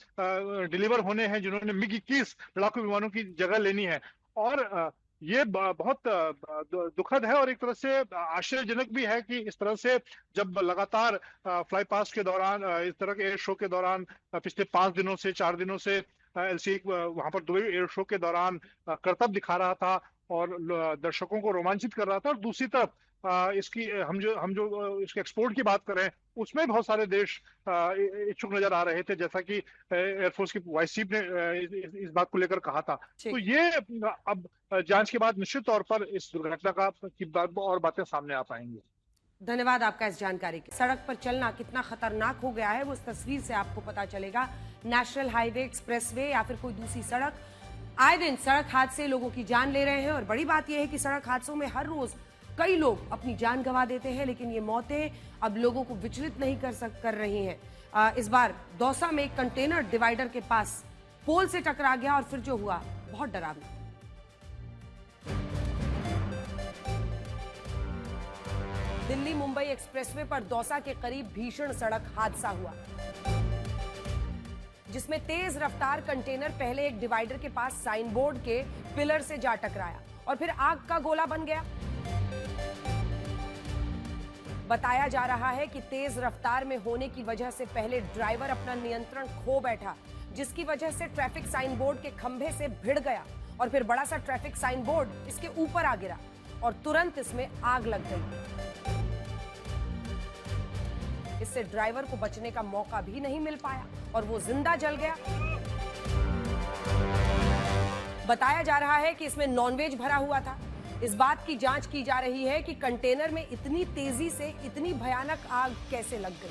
डिलीवर होने हैं, जिन्होंने मिग 21 लड़ाकू विमानों की जगह लेनी है। और ये बहुत दुखद है और एक तरह से आश्चर्यजनक भी है कि इस तरह से जब लगातार फ्लाई पास्ट के दौरान, इस तरह के एयर शो के दौरान पिछले 5 दिनों से 4 दिनों से एलसी वहां पर दुबई एयर शो के दौरान करतब दिखा रहा था और दर्शकों को रोमांचित कर रहा था। और दूसरी तरफ इसकी हम जो इसके एक्सपोर्ट की बात करें उसमें बहुत सारे देश इच्छुक नजर आ रहे थे, जैसा कि एयरफोर्स की वाइस चीफ ने इस बात को लेकर कहा था। तो ये अब जांच के बाद निश्चित तौर पर इस दुर्घटना की और बातें सामने आ पाएंगी। धन्यवाद आपका इस जानकारी के। सड़क पर चलना कितना खतरनाक हो गया है वो इस तस्वीर से आपको पता चलेगा। नेशनल हाईवे, एक्सप्रेसवे या फिर कोई दूसरी सड़क, आए दिन सड़क हादसे लोगों की जान ले रहे हैं। और बड़ी बात यह है कि सड़क हादसों में हर रोज कई लोग अपनी जान गंवा देते हैं, लेकिन ये मौतें अब लोगों को विचलित नहीं कर रही हैं। इस बार दौसा में एक कंटेनर डिवाइडर के पास पोल से टकरा गया और फिर जो हुआ बहुत डरावना। दिल्ली मुंबई एक्सप्रेसवे पर दौसा के करीब भीषण सड़क हादसा हुआ, जिसमें तेज रफ्तार कंटेनर पहले एक डिवाइडर के पास साइन बोर्ड के पिलर से जा टकराया और फिर आग का गोला बन गया। बताया जा रहा है कि तेज रफ्तार में होने की वजह से पहले ड्राइवर अपना नियंत्रण खो बैठा, जिसकी वजह से ट्रैफिक साइन बोर्ड के खंभे से भिड़ गया और फिर बड़ा सा ट्रैफिक साइन बोर्ड इसके ऊपर आ गिरा और तुरंत इसमें आग लग गई। इससे ड्राइवर को बचने का मौका भी नहीं मिल पाया और वो जिंदा जल गया। बताया जा रहा है कि इसमें नॉनवेज भरा हुआ था। इस बात की जांच की जा रही है कि कंटेनर में इतनी तेजी से इतनी भयानक आग कैसे लग गई।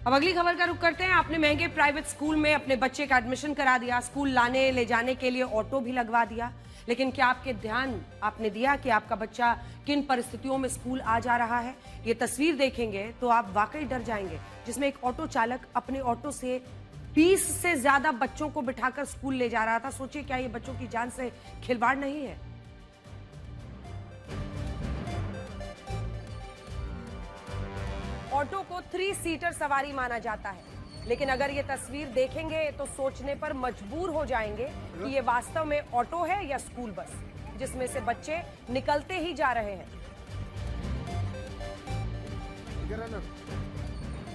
अब अगली खबर का रुख करते हैं। आपने महंगे प्राइवेट स्कूल में अपने बच्चे का एडमिशन करा दिया, स्कूल लाने ले जाने के लिए ऑटो भी लगवा दिया, लेकिन क्या आपके ध्यान आपने दिया कि आपका बच्चा किन परिस्थितियों में स्कूल आ जा रहा है? ये तस्वीर देखेंगे तो आप वाकई डर जाएंगे, जिसमें एक ऑटो चालक अपने ऑटो से 20 से ज्यादा बच्चों को बिठाकर स्कूल ले जा रहा था। सोचिए, क्या ये बच्चों की जान से खिलवाड़ नहीं है? ऑटो को 3 सीटर सवारी माना जाता है, लेकिन अगर ये तस्वीर देखेंगे तो सोचने पर मजबूर हो जाएंगे कि ये वास्तव में ऑटो है या स्कूल बस, जिसमें से बच्चे निकलते ही जा रहे हैं।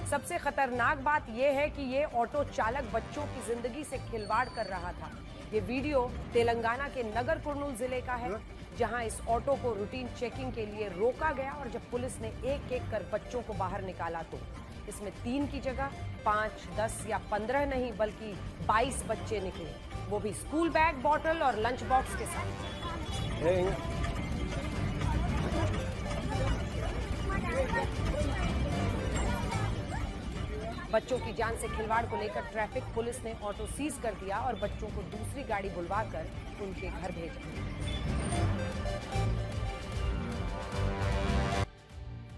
सबसे खतरनाक बात यह है कि ये ऑटो चालक बच्चों की जिंदगी से खिलवाड़ कर रहा था। ये वीडियो तेलंगाना के नगर कुर्नूल जिले का है, जहां इस ऑटो को रूटीन चेकिंग के लिए रोका गया और जब पुलिस ने एक एक कर बच्चों को बाहर निकाला तो इसमें 3 की जगह 5, 10 या 15 नहीं बल्कि 22 बच्चे निकले। वो भी स्कूल बैग, बॉटल और लंच बॉक्स के साथ। बच्चों की जान से खिलवाड़ को लेकर ट्रैफिक पुलिस ने ऑटो सीज कर दिया और बच्चों को दूसरी गाड़ी बुलवाकर उनके घर भेजा।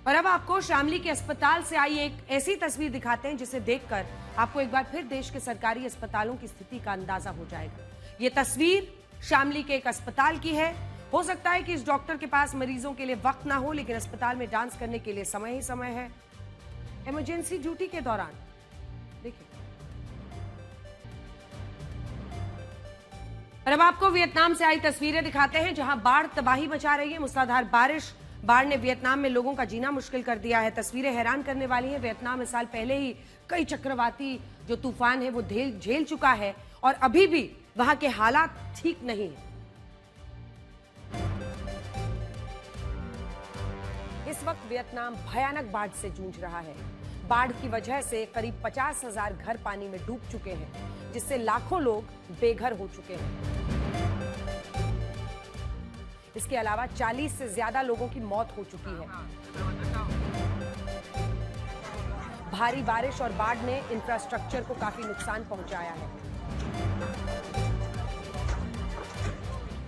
और अब आपको शामली के अस्पताल से आई एक ऐसी तस्वीर दिखाते हैं जिसे देखकर आपको एक बार फिर देश के सरकारी अस्पतालों की स्थिति का अंदाजा हो जाएगा। ये तस्वीर शामली के एक अस्पताल की है। हो सकता है कि इस डॉक्टर के पास मरीजों के लिए वक्त ना हो, लेकिन अस्पताल में डांस करने के लिए समय ही समय है। इमरजेंसी ड्यूटी के दौरान देखिए। और अब आपको वियतनाम से आई तस्वीरें दिखाते हैं जहां बाढ़ तबाही मचा रही है। मूसलाधार बाढ़ ने वियतनाम में लोगों का जीना मुश्किल कर दिया है। तस्वीरें हैरान करने वाली हैं। वियतनाम इस साल पहले ही कई चक्रवाती जो तूफान है वो झेल चुका है और अभी भी वहां के हालात ठीक नहीं है। इस वक्त वियतनाम भयानक बाढ़ से जूझ रहा है। बाढ़ की वजह से करीब 50,000 घर पानी में डूब चुके हैं, जिससे लाखों लोग बेघर हो चुके हैं। इसके अलावा 40 से ज्यादा लोगों की मौत हो चुकी है। भारी बारिश और बाढ़ ने इंफ्रास्ट्रक्चर को काफी नुकसान पहुंचाया है।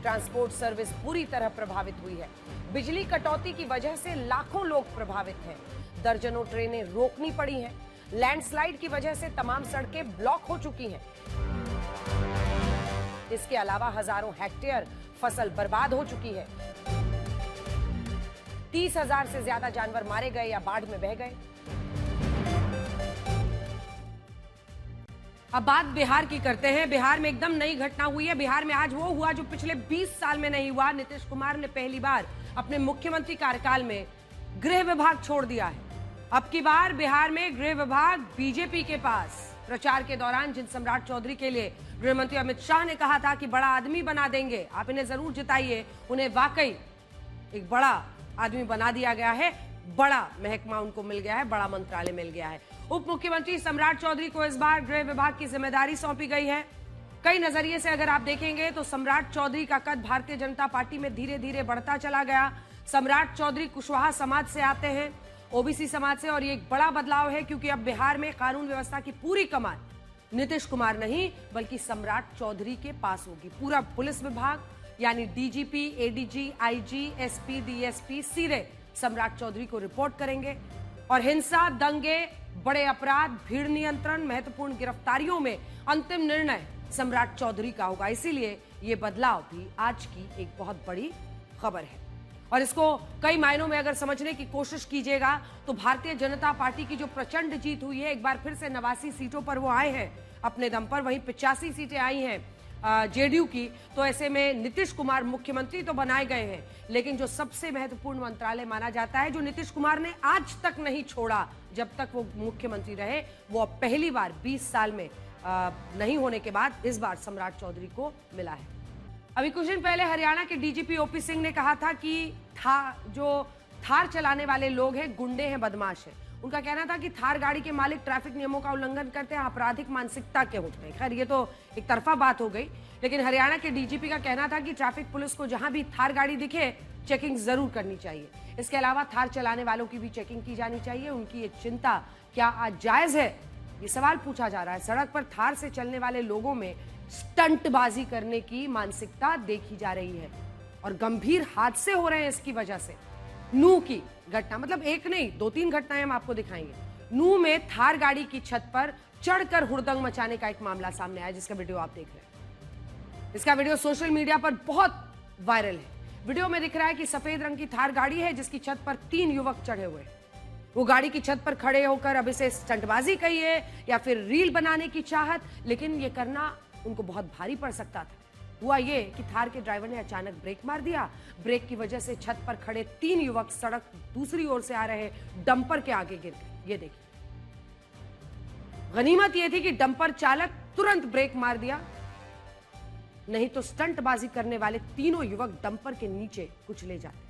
ट्रांसपोर्ट सर्विस पूरी तरह प्रभावित हुई है। बिजली कटौती की वजह से लाखों लोग प्रभावित हैं। दर्जनों ट्रेनें रोकनी पड़ी हैं। लैंडस्लाइड की वजह से तमाम सड़कें ब्लॉक हो चुकी हैं। इसके अलावा हजारों हेक्टेयर फसल बर्बाद हो चुकी है। 30,000 से ज्यादा जानवर मारे गए या बाढ़ में बह गए। अब बात बिहार की करते हैं। बिहार में एकदम नई घटना हुई है। बिहार में आज वो हुआ जो पिछले 20 साल में नहीं हुआ। नीतीश कुमार ने पहली बार अपने मुख्यमंत्री कार्यकाल में गृह विभाग छोड़ दिया है। अब की बार बिहार में गृह विभाग बीजेपी के पास। प्रचार के दौरान जिन सम्राट चौधरी के लिए गृह मंत्री अमित शाह ने कहा था कि बड़ा आदमी बना देंगे, आप इन्हें जरूर जिताइए, उन्हें वाकई एक बड़ा आदमी बना दिया गया है। बड़ा महकमा उनको मिल गया है, बड़ा मंत्रालय मिल गया है। उप मुख्यमंत्री सम्राट चौधरी को इस बार गृह विभाग की जिम्मेदारी सौंपी गई है। कई नजरिए से अगर आप देखेंगे तो सम्राट चौधरी का कद भारतीय जनता पार्टी में धीरे धीरे बढ़ता चला गया। सम्राट चौधरी कुशवाहा समाज से आते हैं, ओबीसी समाज से, और ये एक बड़ा बदलाव है क्योंकि अब बिहार में कानून व्यवस्था की पूरी कमान नीतीश कुमार नहीं बल्कि सम्राट चौधरी के पास होगी। पूरा पुलिस विभाग यानी DGP, ADG, IG, SP, DSP सीधे सम्राट चौधरी को रिपोर्ट करेंगे। और हिंसा, दंगे, बड़े अपराध, भीड़ नियंत्रण, महत्वपूर्ण गिरफ्तारियों में अंतिम निर्णय सम्राट चौधरी का होगा। इसीलिए ये बदलाव भी आज की एक बहुत बड़ी खबर है। और इसको कई मायनों में अगर समझने की कोशिश कीजिएगा तो भारतीय जनता पार्टी की जो प्रचंड जीत हुई है, एक बार फिर से 89 सीटों पर वो आए हैं अपने दम पर, वहीं 85 सीटें आई हैं जेडीयू की। तो ऐसे में नीतीश कुमार मुख्यमंत्री तो बनाए गए हैं, लेकिन जो सबसे महत्वपूर्ण मंत्रालय माना जाता है, जो नीतीश कुमार ने आज तक नहीं छोड़ा जब तक वो मुख्यमंत्री रहे, वो अब पहली बार 20 साल में नहीं होने के बाद इस बार सम्राट चौधरी को मिला है। अभी कुछ दिन पहले हरियाणा के डीजीपी ओपी सिंह ने कहा था कि जो थार चलाने वाले लोग हैं गुंडे हैं, बदमाश हैं। उनका कहना था कि थार गाड़ी के मालिक ट्रैफिक नियमों का उल्लंघन करते हैं, आपराधिक मानसिकता के होते हैं। खैर ये तो एक तरफा बात हो गई, लेकिन हरियाणा के डीजीपी का कहना था कि ट्रैफिक पुलिस को जहां भी थार गाड़ी दिखे चेकिंग जरूर करनी चाहिए। इसके अलावा थार चलाने वालों की भी चेकिंग की जानी चाहिए। उनकी ये चिंता क्या आज जायज है, ये सवाल पूछा जा रहा है। सड़क पर थार से चलने वाले लोगों में स्टंटबाजी करने की मानसिकता देखी जा रही है और गंभीर हादसे हो रहे हैं इसकी वजह से। नूह की घटना, मतलब एक नहीं 2-3 घटनाएं हम आपको दिखाएंगे। नूह में थार गाड़ी की छत पर चढ़कर हुड़दंग मचाने का एक मामला सामने आया, जिसका वीडियो आप देख रहे हैं। इसका वीडियो सोशल मीडिया पर बहुत वायरल है। वीडियो में दिख रहा है कि सफेद रंग की थार गाड़ी है जिसकी छत पर 3 युवक चढ़े हुए हैं। वो गाड़ी की छत पर खड़े होकर अब इसे स्टंटबाजी कहिए या फिर रील बनाने की चाहत, लेकिन ये करना उनको बहुत भारी पड़ सकता था। हुआ ये कि थार के ड्राइवर ने अचानक ब्रेक मार दिया। ब्रेक की वजह से छत पर खड़े 3 युवक सड़क दूसरी ओर से आ रहे डंपर के आगे गिर गए। ये देखिए, गनीमत यह थी कि डंपर चालक तुरंत ब्रेक मार दिया, नहीं तो स्टंटबाजी करने वाले तीनों युवक डंपर के नीचे कुचले जाते।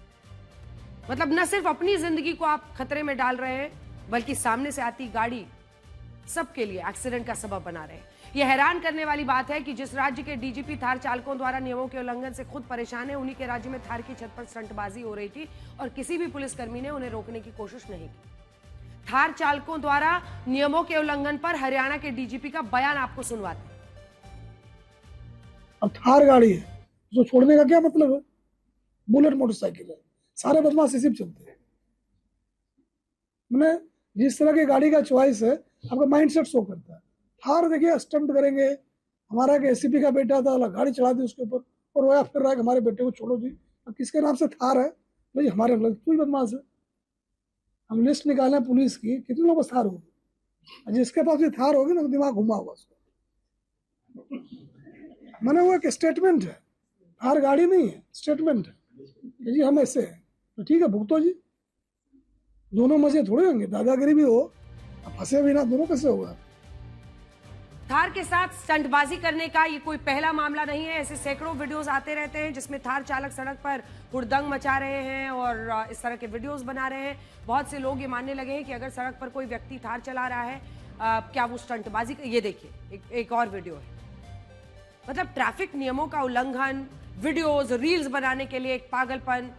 मतलब न सिर्फ अपनी जिंदगी को आप खतरे में डाल रहे हैं, बल्कि सामने से आती गाड़ी सबके लिए एक्सीडेंट का सबब बना रहे हैं। ये हैरान करने वाली बात है कि जिस राज्य के डीजीपी थार चालकों द्वारा नियमों के उल्लंघन से खुद परेशान है, उन्हीं के राज्य में थार की छत पर स्टंटबाजी हो रही थी और किसी भी पुलिसकर्मी ने उन्हें रोकने की कोशिश नहीं की। थार चालकों द्वारा नियमों के उल्लंघन पर हरियाणा के डीजीपी का बयान आपको सुनवाते हैं। अब थार गाड़ी है, उसको छोड़ने का क्या मतलब है? बुलेट मोटरसाइकिल है, सारे बदमाश इसी पे चलते हैं। मैंने जिस तरह की गाड़ी का चॉइस है, आपका माइंडसेट शो करता है। थार देखिए स्टंट करेंगे, हमारा एक एसीपी का बेटा था, गाड़ी चला दी उसके ऊपर और रोया फिर रहा है कि हमारे बेटे को छोड़ो जी। अब किसके नाम से थार है भाई? हमारे तू ही बदमाश है। हम लिस्ट निकालें पुलिस की, कितने लोगों को थार होगी? जिसके पास भी थार होगी ना, दिमाग घुमा होगा उसको। मैंने वो एक स्टेटमेंट है, थार गाड़ी नहीं है, स्टेटमेंट है जी हम ऐसे हैं, तो ठीक है भुगतो जी। दोनों मजे थोड़े होंगे, दादागिरी भी हो, फंसे भी ना, दोनों कैसे होगा? थार के साथ स्टंटबाजी करने का ये कोई पहला मामला नहीं है। ऐसे सैकड़ों वीडियोस आते रहते हैं जिसमें थार चालक सड़क पर हुड़दंग मचा रहे हैं और इस तरह के वीडियोस बना रहे हैं। बहुत से लोग ये मानने लगे हैं कि अगर सड़क पर कोई व्यक्ति थार चला रहा है, क्या वो स्टंटबाजी? ये देखिए एक और वीडियो है। मतलब ट्रैफिक नियमों का उल्लंघन, वीडियोस, रील्स बनाने के लिए एक पागलपन,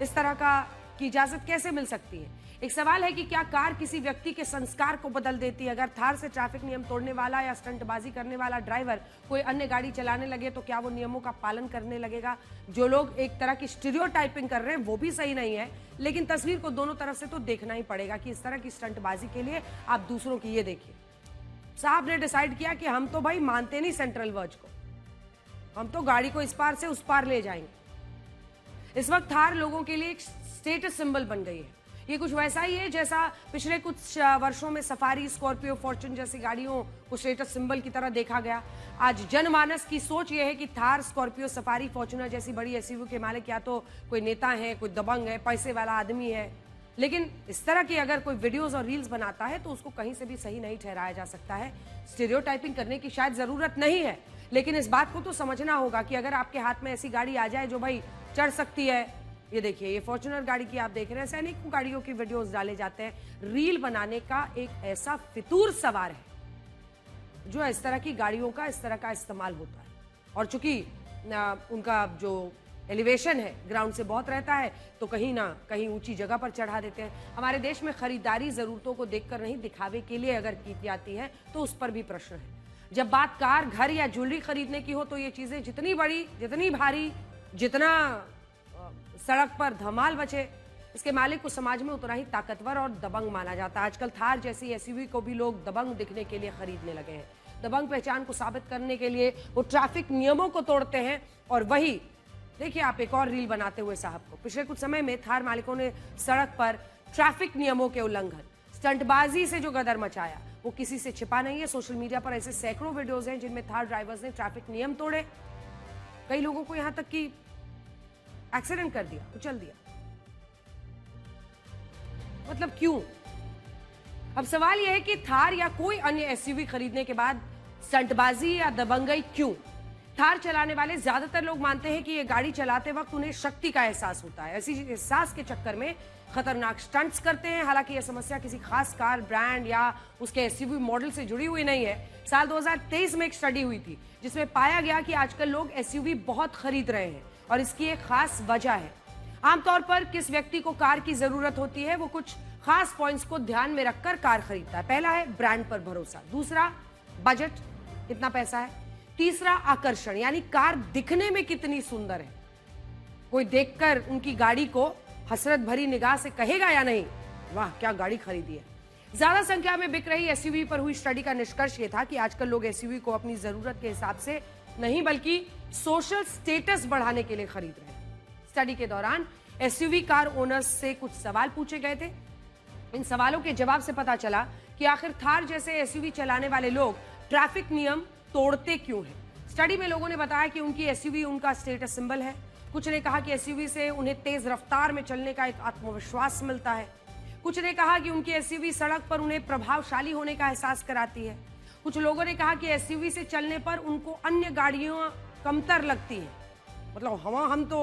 इस तरह का की इजाजत कैसे मिल सकती है? एक सवाल है कि क्या कार किसी व्यक्ति के संस्कार को बदल देती है? अगर थार से ट्रैफिक नियम तोड़ने वाला या स्टंटबाजी करने वाला ड्राइवर कोई अन्य गाड़ी चलाने लगे तो क्या वो नियमों का पालन करने लगेगा? जो लोग एक तरह की स्टीरियोटाइपिंग कर रहे हैं वो भी सही नहीं है, लेकिन तस्वीर को दोनों तरफ से तो देखना ही पड़ेगा कि इस तरह की स्टंटबाजी के लिए आप दूसरों की ये देखिए। साहब ने डिसाइड किया कि हम तो भाई मानते नहीं सेंट्रल वर्ज को, हम तो गाड़ी को इस पार से उस पार ले जाएंगे। इस वक्त थार लोगों के लिए एक स्टेटस सिंबल बन गई है। ये कुछ वैसा ही है जैसा पिछले कुछ वर्षों में सफारी, स्कॉर्पियो, फॉर्च्यून जैसी गाड़ियों को स्टेटस सिंबल की तरह देखा गया। आज जनमानस की सोच ये है कि थार, स्कॉर्पियो, सफारी, फॉर्च्यूनर जैसी बड़ी एसयूवी के मालिक या तो कोई नेता है, कोई दबंग है, पैसे वाला आदमी है। लेकिन इस तरह की अगर कोई वीडियोस और रील्स बनाता है तो उसको कहीं से भी सही नहीं ठहराया जा सकता है। स्टीरियोटाइपिंग करने की शायद जरूरत नहीं है, लेकिन इस बात को तो समझना होगा कि अगर आपके हाथ में ऐसी गाड़ी आ जाए जो भाई चढ़ सकती है, ये देखिए ये फॉर्च्यूनर गाड़ी की आप देख रहे हैं, सैनिकों गाड़ियों की वीडियोस डाले जाते हैं। रील बनाने का एक ऐसा फितूर सवार है जो इस तरह की गाड़ियों का इस तरह का इस्तेमाल होता है। और चूंकि उनका जो एलिवेशन है ग्राउंड से बहुत रहता है तो कहीं ना कहीं ऊंची जगह पर चढ़ा देते हैं। हमारे देश में खरीदारी जरूरतों को देखकर नहीं, दिखावे के लिए अगर की जाती है तो उस पर भी प्रश्न है। जब बात कार, घर या ज्वेलरी खरीदने की हो तो ये चीजें जितनी बड़ी, जितनी भारी, जितना सड़क पर धमाल मचे, इसके मालिक को समाज में उतना ही ताकतवर और दबंग माना जाता है। आजकल थार जैसी एसयूवी को भी लोग दबंग दिखने के लिए खरीदने लगे हैं। दबंग पहचान को साबित करने के लिए वो ट्रैफिक नियमों को तोड़ते हैं। और वही देखिए आप एक और रील बनाते हुए साहब को। पिछले कुछ समय में थार मालिकों ने सड़क पर ट्रैफिक नियमों के उल्लंघन, स्टंटबाजी से जो गदर मचाया वो किसी से छिपा नहीं है। सोशल मीडिया पर ऐसे सैकड़ों वीडियोज हैं जिनमें थार ड्राइवर्स ने ट्रैफिक नियम तोड़े, कई लोगों को यहां तक कि एक्सीडेंट कर दिया, कुचल दिया। मतलब क्यों? अब सवाल यह है कि थार या कोई अन्य एसयूवी खरीदने के बाद स्टंटबाजी या दबंगई क्यों? थार चलाने वाले ज्यादातर लोग मानते हैं कि ये गाड़ी चलाते वक्त उन्हें शक्ति का एहसास होता है। ऐसी एहसास के चक्कर में खतरनाक स्टंट्स करते हैं। हालांकि यह समस्या किसी खास कार ब्रांड या उसके एसयूवी मॉडल से जुड़ी हुई नहीं है। साल 2023 में एक स्टडी हुई थी जिसमें पाया गया कि आजकल लोग एसयूवी बहुत खरीद रहे हैं और इसकी एक खास वजह है। आमतौर पर किस व्यक्ति को कार की जरूरत होती है वो कुछ खास पॉइंट्स को ध्यान में रखकर कार खरीदता है। पहला है ब्रांड पर भरोसा, दूसरा बजट, कितना पैसा है, तीसरा आकर्षण यानी कार दिखने में कितनी सुंदर है, कोई देखकर उनकी गाड़ी को हसरत भरी निगाह से कहेगा या नहीं वाह क्या गाड़ी खरीदी है। ज्यादा संख्या में बिक रही एसयूवी पर हुई स्टडी का निष्कर्ष ये था कि आजकल लोग एसयूवी को अपनी जरूरत के हिसाब से नहीं बल्कि सोशल स्टेटस बढ़ाने के लिए खरीद रहे हैं। स्टडी के दौरान एसयूवी कार ओनर्स से कुछ सवाल पूछे गए थे। इन सवालों के जवाब से पता चला कि आखिर थार जैसे एसयूवी चलाने वाले लोग ट्रैफिक नियम तोड़ते क्यों हैं। स्टडी में लोगों ने बताया कि उनकी एसयूवी उनका स्टेटस सिंबल है। कुछ ने कहा कि एसयूवी से उन्हें तेज रफ्तार में चलने का एक आत्मविश्वास मिलता है। कुछ ने कहा कि उनकी एसयूवी सड़क पर उन्हें प्रभावशाली होने का एहसास कराती है। कुछ लोगों ने कहा कि एसयूवी से चलने पर उनको अन्य गाड़ियां कमतर लगती है। मतलब हम तो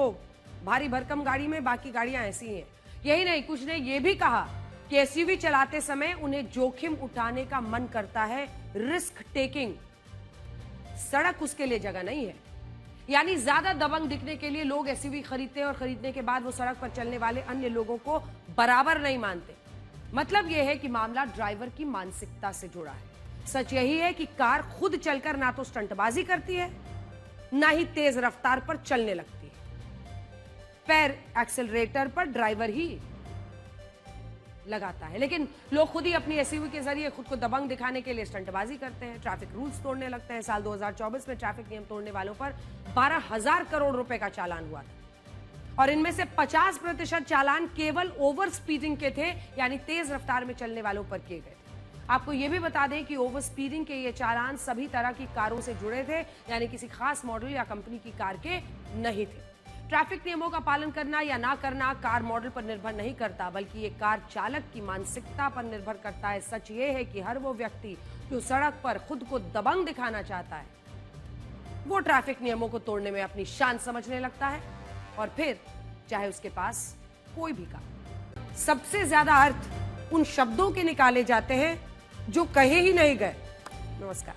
भारी भरकम गाड़ी में, बाकी गाड़ियां ऐसी हैं। यही नहीं, कुछ ने यह भी कहा कि एसयूवी चलाते समय उन्हें जोखिम उठाने का मन करता है, रिस्क टेकिंग। सड़क उसके लिए जगह नहीं है। यानी ज्यादा दबंग दिखने के लिए लोग एसयूवी खरीदते हैं और खरीदने के बाद वो सड़क पर चलने वाले अन्य लोगों को बराबर नहीं मानते। मतलब यह है कि मामला ड्राइवर की मानसिकता से जुड़ा है। सच यही है कि कार खुद चलकर ना तो स्टंटबाजी करती है, ना ही तेज रफ्तार पर चलने लगती है। पैर एक्सेलरेटर पर ड्राइवर ही लगाता है, लेकिन लोग खुद ही अपनी एसयूवी के जरिए खुद को दबंग दिखाने के लिए स्टंटबाजी करते हैं, ट्रैफिक रूल्स तोड़ने लगते हैं। साल 2024 में ट्रैफिक नियम तोड़ने वालों पर 12,000 करोड़ रुपए का चालान हुआ था और इनमें से 50% चालान केवल ओवर स्पीडिंग के थे, यानी तेज रफ्तार में चलने वालों पर किए गए थे। आपको यह भी बता दें कि ओवर स्पीडिंग के ये चालान सभी तरह की कारों से जुड़े थे, यानी किसी खास मॉडल या कंपनी की कार के नहीं थे। ट्रैफिक नियमों का पालन करना या ना करना कार मॉडल पर निर्भर नहीं करता, बल्कि ये कार चालक की मानसिकता पर निर्भर करता है। सच ये है कि हर वो व्यक्ति जो सड़क पर खुद को दबंग दिखाना चाहता है, वो ट्रैफिक नियमों को तोड़ने में अपनी शान समझने लगता है, और फिर चाहे उसके पास कोई भी कार। सबसे ज्यादा अर्थ उन शब्दों के निकाले जाते हैं जो कहे ही नहीं गए। नमस्कार।